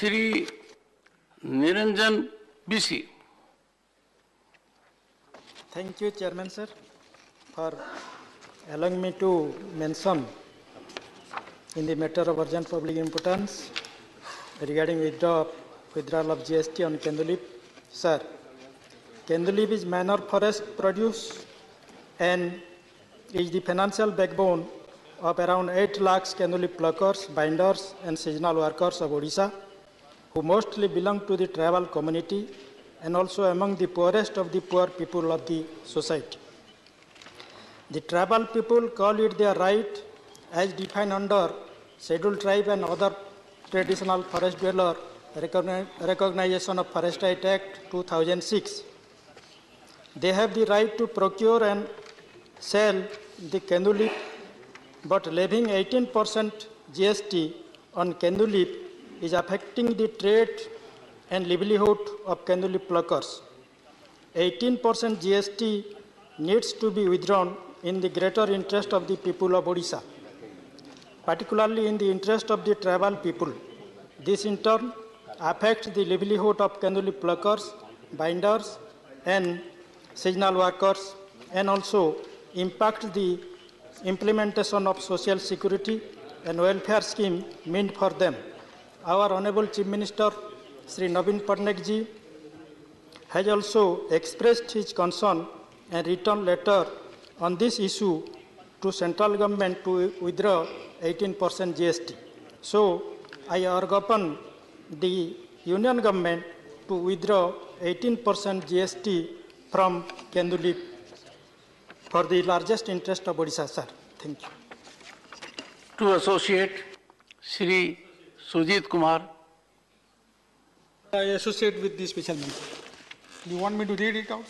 Shri Niranjan BC. Thank you, Chairman Sir, for allowing me to mention in the matter of urgent public importance regarding withdrawal of GST on Kendu leaf. Sir, Kendu leaf is minor forest produce and is the financial backbone of around 8 lakhs Kendu leaf pluckers, binders and seasonal workers of Odisha, who mostly belong to the tribal community and also among the poorest of the poor people of the society. The tribal people call it their right as defined under Scheduled Tribe and other traditional forest dweller recognition of Forest Right Act 2006. They have the right to procure and sell the Kendu leaf, but levying 18% GST on Kendu leaf is affecting the trade and livelihood of Kendu leaf pluckers. 18% GST needs to be withdrawn in the greater interest of the people of Odisha, particularly in the interest of the tribal people. This in turn affects the livelihood of Kendu leaf pluckers, binders and seasonal workers, and also impacts the implementation of social security and welfare scheme meant for them. Our Honorable Chief Minister, Sri Naveen Patnaik ji, has also expressed his concern and written letter on this issue to central government to withdraw 18% GST. So, I urge upon the union government to withdraw 18% GST from Kendu leaf for the largest interest of Odisha, sir. Thank you. To associate, Shri Sujit Kumar. I associate with the special member. Do you want me to read it out?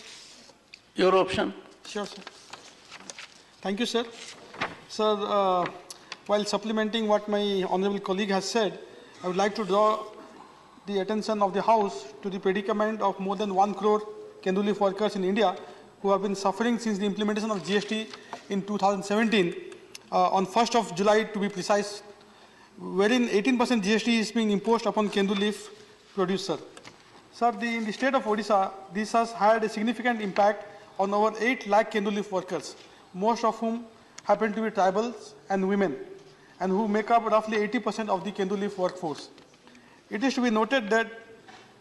Your option. Sure, sir. Thank you, sir. Sir, while supplementing what my honorable colleague has said, I would like to draw the attention of the House to the predicament of more than 1 crore Kendu leaf workers in India who have been suffering since the implementation of GST in 2017, on 1st of July to be precise, wherein 18% GST is being imposed upon Kendu leaf producer. Sir, in the state of Odisha, this has had a significant impact on over 8 lakh Kendu leaf workers, most of whom happen to be tribals and women, and who make up roughly 80% of the Kendu leaf workforce. It is to be noted that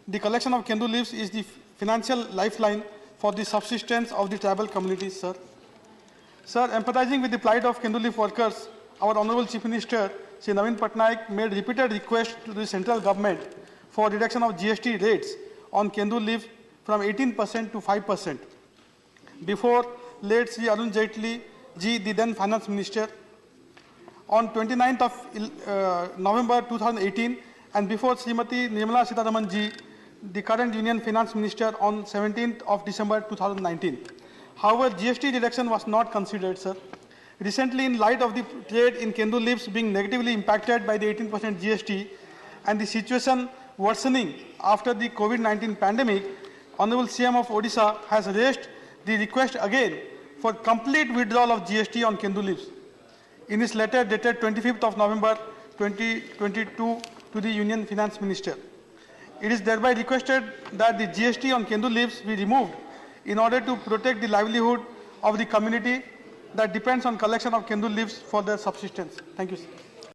the collection of Kendu leaves is the financial lifeline for the subsistence of the tribal communities, sir. Sir, empathizing with the plight of Kendu leaf workers, our Honorable Chief Minister, Sri Naveen Patnaik, made repeated requests to the central government for reduction of GST rates on Kendu leaf from 18% to 5%. Before late Sri Arun Jaitley ji, the then Finance Minister, on 29th of November 2018, and before Srimati Nirmala Sitharaman ji, the current Union Finance Minister, on 17th of December 2019. However, GST reduction was not considered, sir. Recently, in light of the trade in Kendu leaves being negatively impacted by the 18% GST and the situation worsening after the COVID-19 pandemic, Honorable CM of Odisha has raised the request again for complete withdrawal of GST on Kendu leaves. In his letter dated 25th of November 2022 to the Union Finance Minister, it is thereby requested that the GST on Kendu leaves be removed in order to protect the livelihood of the community that depends on collection of Kendu leaves for their subsistence. Thank you, sir.